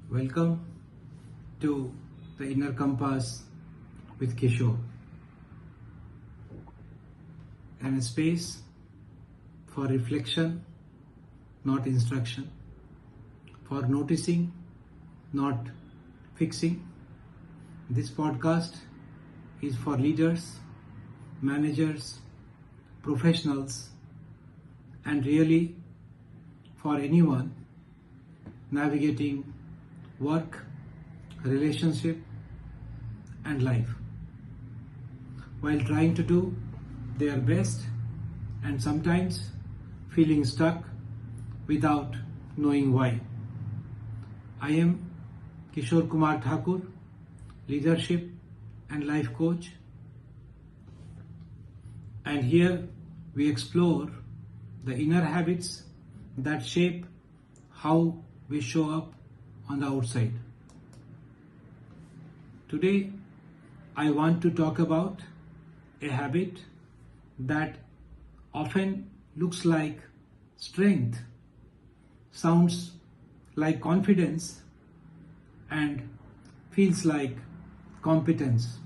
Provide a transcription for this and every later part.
Welcome to the Inner Compass with Kishore, and a space for reflection, not instruction, for noticing, not fixing. This podcast is for leaders, managers, professionals, and really for anyone navigating work, relationship, and life while trying to do their best and sometimes feeling stuck without knowing why. I am Kishore Kumar Thakur, leadership and life coach, and here we explore the inner habits that shape how we show up on the outside. Today, I want to talk about a habit that often looks like strength, sounds like confidence, and feels like competence,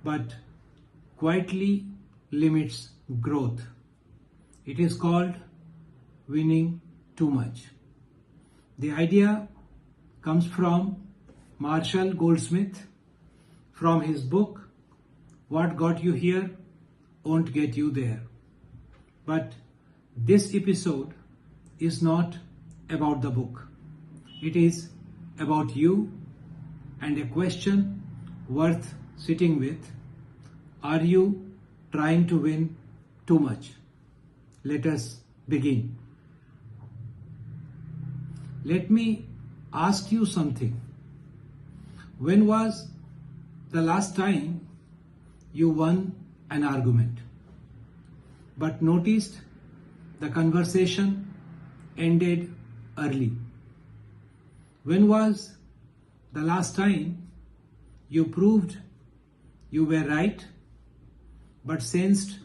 but quietly limits growth. It is called winning too much. The idea comes from Marshall Goldsmith from his book, What Got You Here Won't Get You There. But this episode is not about the book. It is about you and a question worth sitting with. Are you trying to win too much? Let us begin. Let me ask you something. When was the last time you won an argument, but noticed the conversation ended early? When was the last time you proved you were right, but sensed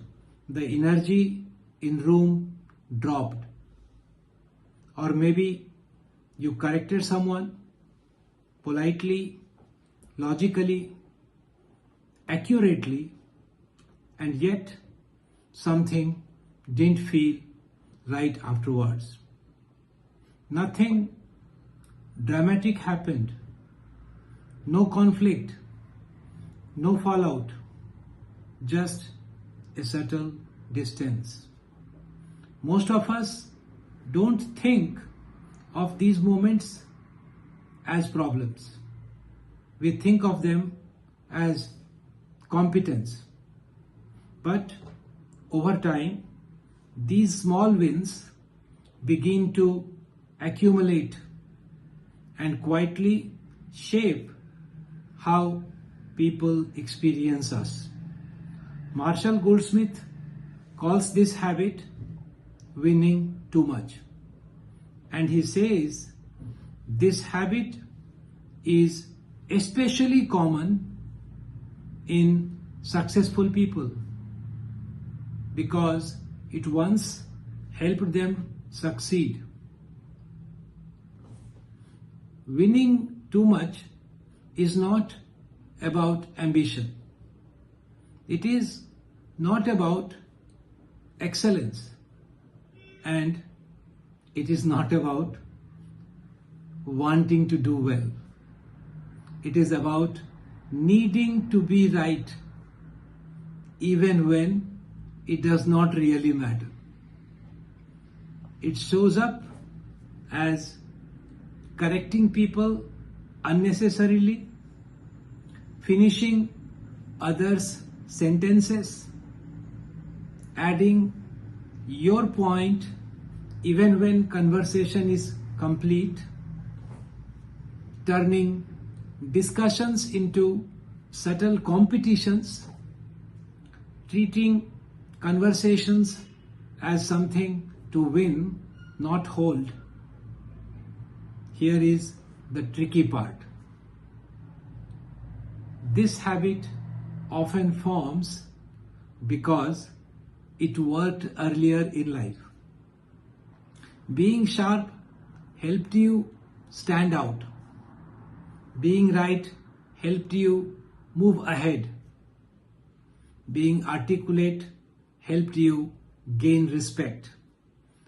the energy in room dropped? Or maybe you corrected someone politely, logically, accurately, and yet something didn't feel right afterwards. Nothing dramatic happened, no conflict, no fallout, just a subtle distance. Most of us don't think of these moments as problems. We think of them as competence. But over time, these small wins begin to accumulate and quietly shape how people experience us. Marshall Goldsmith calls this habit winning too much. And he says this habit is especially common in successful people because it once helped them succeed. Winning too much is not about ambition. It is not about excellence, and it is not about wanting to do well. It is about needing to be right even when it does not really matter. It shows up as correcting people unnecessarily, finishing others' sentences, adding your point even when conversation is complete, turning discussions into subtle competitions, treating conversations as something to win, not hold. Here is the tricky part. This habit often forms because it worked earlier in life. Being sharp helped you stand out. Being right helped you move ahead. Being articulate helped you gain respect.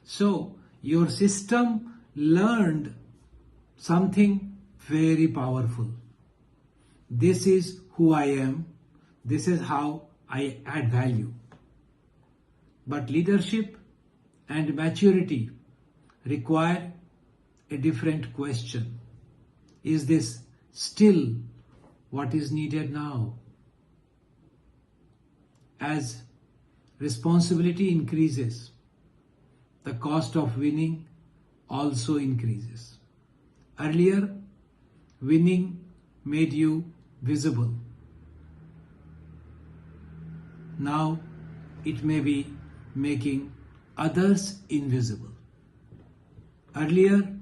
So your system learned something very powerful. This is who I am. This is how I add value. But leadership and maturity require a different question. Is this still what is needed now? As responsibility increases, the cost of winning also increases. Earlier, winning made you visible. Now, it may be making others invisible. Earlier,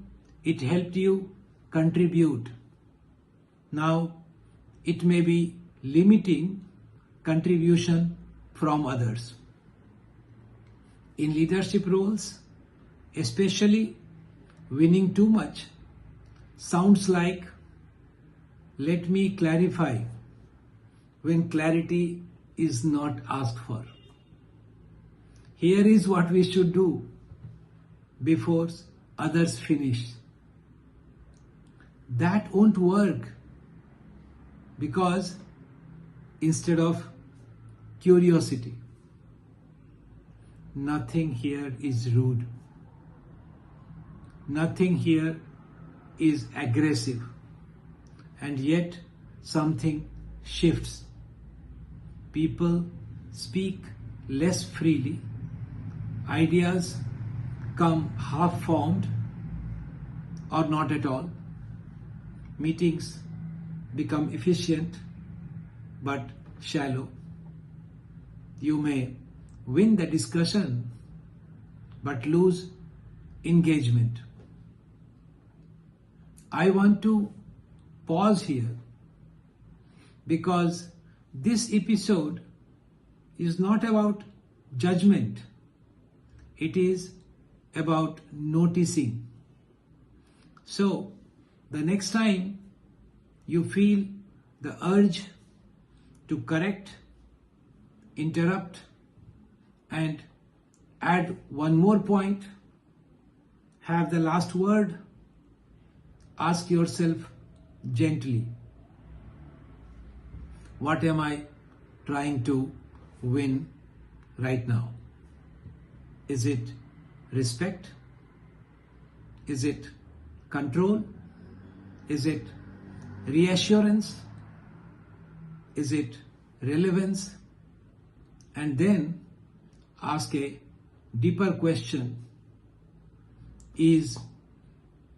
it helped you contribute. Now, it may be limiting contribution from others. In leadership roles, especially, winning too much sounds like, let me clarify, when clarity is not asked for. Here is what we should do before others finish. That won't work, because instead of curiosity, nothing here is rude. Nothing here is aggressive. And yet something shifts. People speak less freely. Ideas come half-formed or not at all. Meetings become efficient but shallow. You may win the discussion but lose engagement. I want to pause here because this episode is not about judgment. It is about noticing. So, the next time you feel the urge to correct, interrupt, and add one more point, have the last word, ask yourself gently, what am I trying to win right now? Is it respect? Is it control? Is it reassurance? Is it relevance? And then ask a deeper question. Is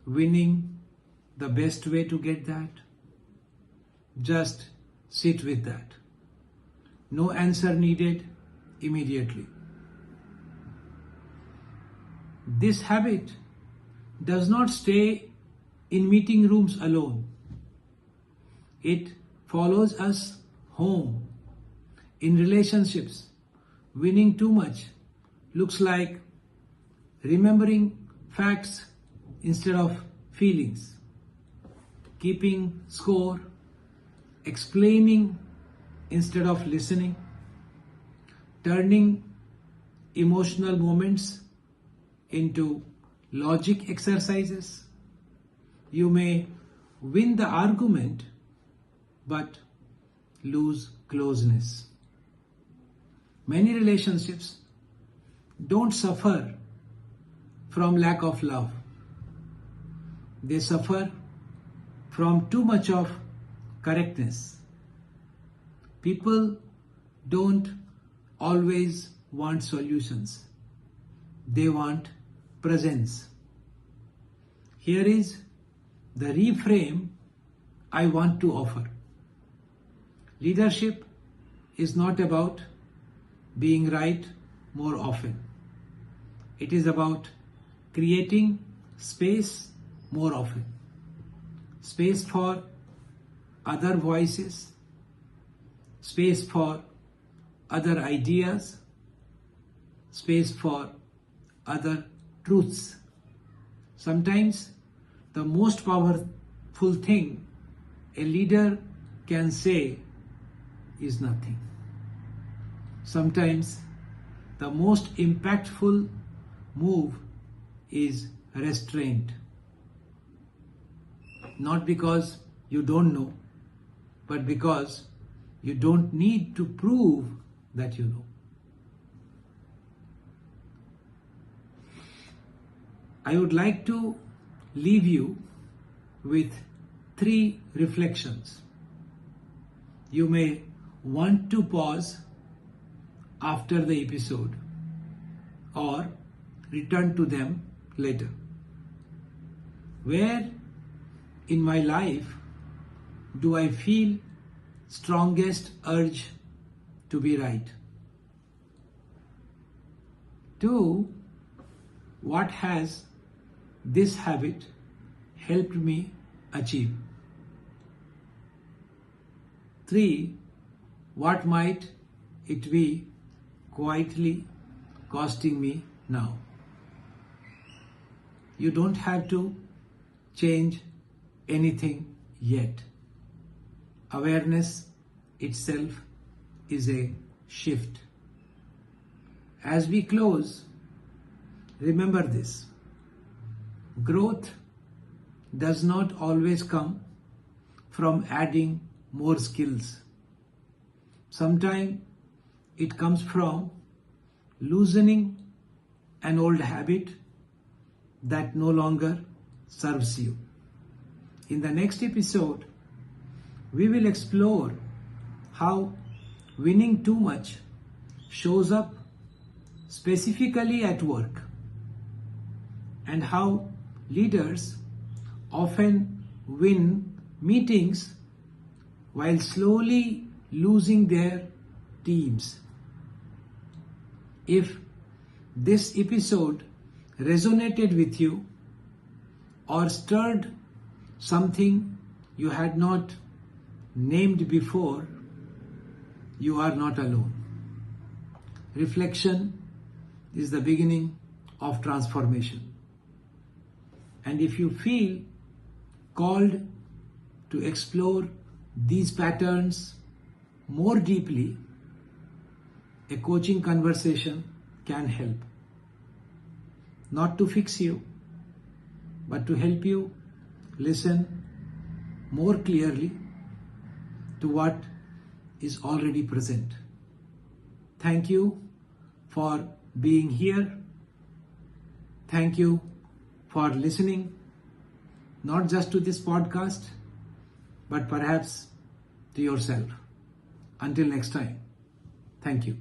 winning the best way to get that? Just sit with that. No answer needed immediately. This habit does not stay in meeting rooms alone. It follows us home, in relationships. Winning too much looks like remembering facts instead of feelings, keeping score, explaining instead of listening, turning emotional moments into logic exercises. You may win the argument but lose closeness. Many relationships don't suffer from lack of love. They suffer from too much of correctness. People don't always want solutions. They want presence. Here is the reframe I want to offer. Leadership is not about being right more often. It is about creating space more often. Space for other voices, space for other ideas, space for other truths. Sometimes the most powerful thing a leader can say is nothing. Sometimes the most impactful move is restraint. Not because you don't know, but because you don't need to prove that you know. I would like to leave you with 3 reflections. You may want to pause after the episode or return to them later. Where in my life do I feel strongest urge to be right? 2, what has this habit helped me achieve? 3, what might it be quietly costing me now? You don't have to change anything yet. Awareness itself is a shift. As we close, remember this. Growth does not always come from adding more skills. Sometimes it comes from loosening an old habit that no longer serves you. In the next episode, we will explore how winning too much shows up specifically at work, and how leaders often win meetings while slowly losing their teams. If this episode resonated with you or stirred something you had not named before, you are not alone. Reflection is the beginning of transformation. And if you feel called to explore these patterns more deeply, a coaching conversation can help. Not to fix you, but to help you listen more clearly to what is already present. Thank you for being here. Thank you for listening, not just to this podcast, but perhaps to yourself. Until next time, thank you.